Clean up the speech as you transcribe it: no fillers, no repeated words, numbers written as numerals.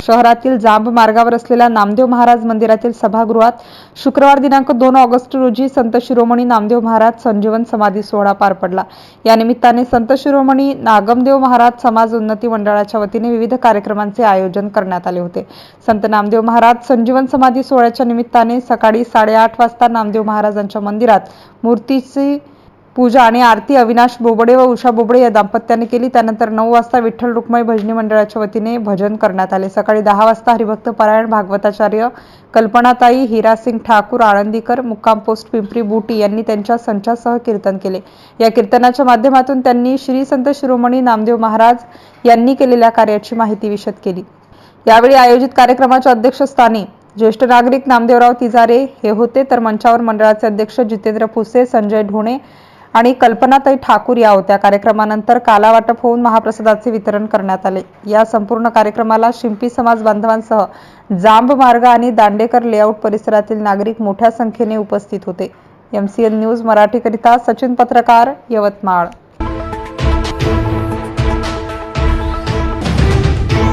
शहरातील जांब मार्गावर असलेल्या नामदेव महाराज मंदिरातील सभागृहात शुक्रवार दिनांक 2 ऑगस्ट रोजी संत शिरोमणी नामदेव महाराज संजीवन समाधी सोहळा पार पडला। या निमित्ताने संत शिरोमणी नागमदेव महाराज समाज उन्नती मंडळाच्या वतीने विविध कार्यक्रमांचे आयोजन करण्यात आले होते। संत नामदेव महाराज संजीवन समाधी सोहळ्याच्या निमित्ताने सकाळी 8:30 वाजता नामदेव महाराजांच्या मंदिरात मूर्तीची पूजा आणि आरती अविनाश बोबडे व उषा बोबडे या दाम्पत्याने केली। त्यानंतर 9 वाजता विठ्ठल रुक्माई भजनी मंडळाच्या वतीने भजन करण्यात आले। सकाळी 10 वाजता हरिभक्त पारायण भागवताचार्य कल्पनाताई हिरासिंग ठाकूर आळंदीकर मुक्काम पोस्ट पिंपरी बुटी यांनी त्यांच्या संचासह कीर्तन केले। या कीर्तनाच्या माध्यमातून त्यांनी श्री संत शिरोमणी नामदेव महाराज यांनी केलेल्या कार्याची माहिती विशद केली। यावेळी आयोजित कार्यक्रमाच्या अध्यक्षस्थानी ज्येष्ठ नागरिक नामदेवराव तिजारे हे होते, तर मंचावर मंडळाचे अध्यक्ष जितेंद्र पुसे, संजय ढोणे आणि कल्पनाताई ठाकूर या होत्या। कार्यक्रमानंतर काला वाटप होऊन महाप्रसादाचे वितरण करण्यात आले। या संपूर्ण कार्यक्रमाला शिंपी समाज बांधवांसह जांब मार्ग आणि दांडेकर लेआउट परिसरातील नागरिक मोठ्या संख्येने उपस्थित होते। MCN न्यूज मराठीकरिता सचिन पत्रकार, यवतमाळ।